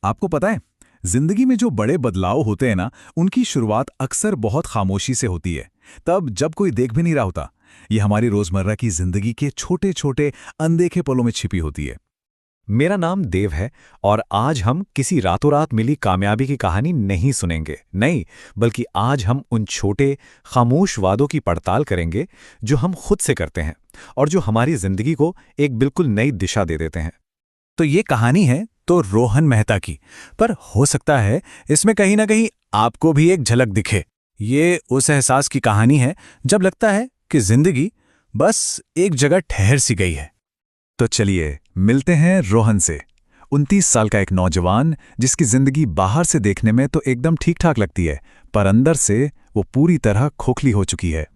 आपको पता है, जिंदगी में जो बड़े बदलाव होते हैं ना, उनकी शुरुआत अक्सर बहुत खामोशी से होती है। तब जब कोई देख भी नहीं रहा होता। ये हमारी रोजमर्रा की जिंदगी के छोटे छोटे अनदेखे पलों में छिपी होती है। मेरा नाम देव है और आज हम किसी रातों रात मिली कामयाबी की कहानी नहीं सुनेंगे। नहीं, बल्कि आज हम उन छोटे खामोश वादों की पड़ताल करेंगे जो हम खुद से करते हैं और जो हमारी जिंदगी को एक बिल्कुल नई दिशा दे देते हैं। तो ये कहानी है तो रोहन मेहता की, पर हो सकता है इसमें कहीं ना कहीं आपको भी एक झलक दिखे। ये उस एहसास की कहानी है जब लगता है कि जिंदगी बस एक जगह ठहर सी गई है। तो चलिए मिलते हैं रोहन से। 29 साल का एक नौजवान जिसकी जिंदगी बाहर से देखने में तो एकदम ठीक ठाक लगती है, पर अंदर से वो पूरी तरह खोखली हो चुकी है।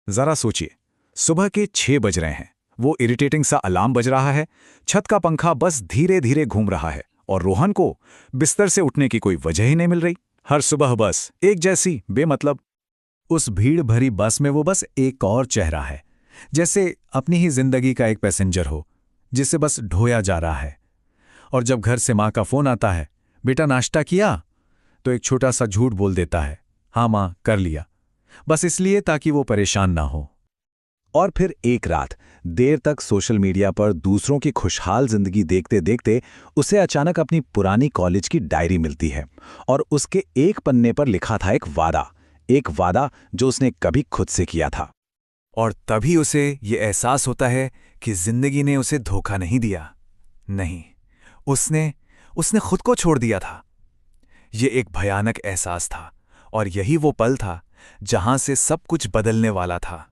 जरा सोचिए, सुबह के 6 बज रहे हैं, वो इरिटेटिंग सा अलार्म बज रहा है, छत का पंखा बस धीरे धीरे घूम रहा है और रोहन को बिस्तर से उठने की कोई वजह ही नहीं मिल रही। हर सुबह बस एक जैसी बेमतलब। उस भीड़ भरी बस में वो बस एक और चेहरा है, जैसे अपनी ही जिंदगी का एक पैसेंजर हो जिसे बस ढोया जा रहा है। और जब घर से माँ का फोन आता है, बेटा नाश्ता किया, तो एक छोटा सा झूठ बोल देता है, हाँ माँ कर लिया, बस इसलिए ताकि वो परेशान ना हो। और फिर एक रात देर तक सोशल मीडिया पर दूसरों की खुशहाल जिंदगी देखते देखते उसे अचानक अपनी पुरानी कॉलेज की डायरी मिलती है और उसके एक पन्ने पर लिखा था एक वादा जो उसने कभी खुद से किया था। और तभी उसे ये एहसास होता है कि जिंदगी ने उसे धोखा नहीं दिया। नहीं, उसने खुद को छोड़ दिया था। ये एक भयानक एहसास था और यही वो पल था जहां से सब कुछ बदलने वाला था।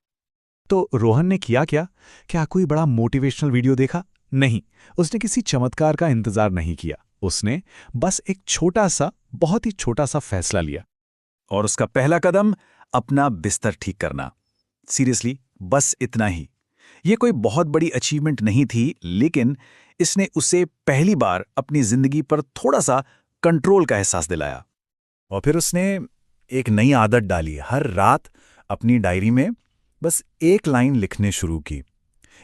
तो रोहन ने किया क्या? क्या कोई बड़ा मोटिवेशनल वीडियो देखा? नहीं, उसने किसी चमत्कार का इंतजार नहीं किया। उसने बस एक बहुत ही छोटा सा फैसला लिया। और उसका पहला कदम अपना बिस्तर ठीक करना। सीरियसली, बस इतना ही। ये कोई बहुत बड़ी अचीवमेंट नहीं थी, लेकिन इसने उसे पहली बार अपनी जिंदगी पर थोड़ा सा कंट्रोल का एहसास दिलाया। और फिर उसने एक नई आदत डाली, हर रात अपनी डायरी में बस एक लाइन लिखने शुरू की।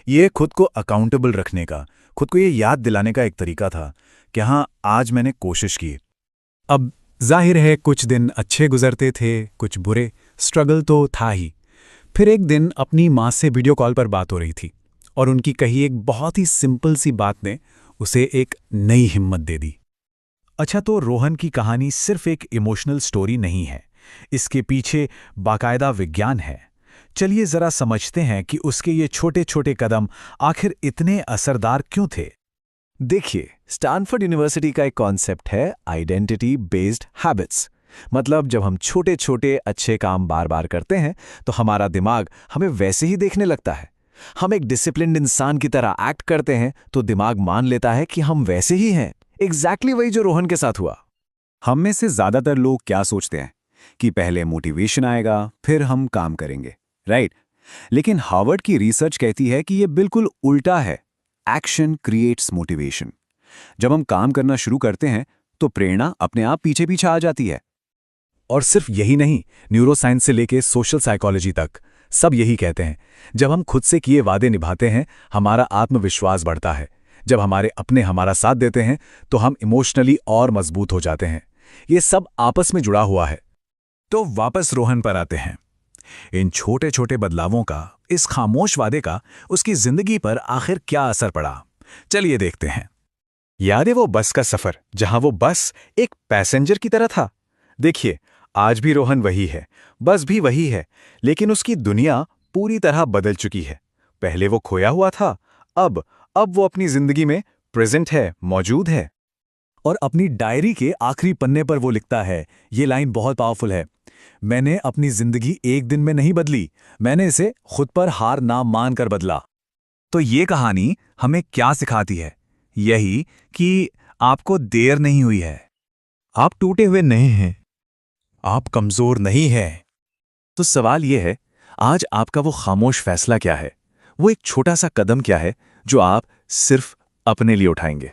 ये खुद को अकाउंटेबल रखने का, खुद को ये याद दिलाने का एक तरीका था कि हाँ, आज मैंने कोशिश की। अब जाहिर है कुछ दिन अच्छे गुजरते थे, कुछ बुरे, स्ट्रगल तो था ही। फिर एक दिन अपनी माँ से वीडियो कॉल पर बात हो रही थी और उनकी कही एक बहुत ही सिंपल सी बात ने उसे एक नई हिम्मत दे दी। अच्छा, तो रोहन की कहानी सिर्फ एक इमोशनल स्टोरी नहीं है, इसके पीछे बाकायदा विज्ञान है। चलिए जरा समझते हैं कि उसके ये छोटे छोटे कदम आखिर इतने असरदार क्यों थे। देखिए, स्टैनफोर्ड यूनिवर्सिटी का एक कॉन्सेप्ट है आइडेंटिटी बेस्ड हैबिट्स। मतलब जब हम छोटे छोटे अच्छे काम बार बार करते हैं तो हमारा दिमाग हमें वैसे ही देखने लगता है। हम एक डिसिप्लिन्ड इंसान की तरह एक्ट करते हैं तो दिमाग मान लेता है कि हम वैसे ही हैं। एग्जैक्टली वही जो रोहन के साथ हुआ। हम में से ज्यादातर लोग क्या सोचते हैं कि पहले मोटिवेशन आएगा, फिर हम काम करेंगे, राइट? लेकिन हार्वर्ड की रिसर्च कहती है कि यह बिल्कुल उल्टा है। Action creates motivation. जब हम काम करना शुरू करते हैं तो प्रेरणा अपने आप पीछे पीछे आ जाती है। और सिर्फ यही नहीं, न्यूरोसाइंस से लेके सोशल साइकोलॉजी तक सब यही कहते हैं। जब हम खुद से किए वादे निभाते हैं, हमारा आत्मविश्वास बढ़ता है। जब हमारे अपने हमारा साथ देते हैं तो हम इमोशनली और मजबूत हो जाते हैं। ये सब आपस में जुड़ा हुआ है। तो वापस रोहन पर आते हैं। इन छोटे छोटे बदलावों का, इस खामोश वादे का उसकी जिंदगी पर आखिर क्या असर पड़ा, चलिए देखते हैं। याद है वो बस का सफर जहां वो बस एक पैसेंजर की तरह था? देखिए, आज भी रोहन वही है, बस भी वही है, लेकिन उसकी दुनिया पूरी तरह बदल चुकी है। पहले वो खोया हुआ था, अब वो अपनी जिंदगी में प्रेजेंट है, मौजूद है। और अपनी डायरी के आखिरी पन्ने पर वो लिखता है, ये लाइन बहुत पावरफुल है, मैंने अपनी जिंदगी एक दिन में नहीं बदली, मैंने इसे खुद पर हार ना मानकर बदला। तो ये कहानी हमें क्या सिखाती है? यही कि आपको देर नहीं हुई है, आप टूटे हुए नहीं हैं, आप कमजोर नहीं हैं। तो सवाल यह है, आज आपका वो खामोश फैसला क्या है? वो एक छोटा सा कदम क्या है जो आप सिर्फ अपने लिए उठाएंगे?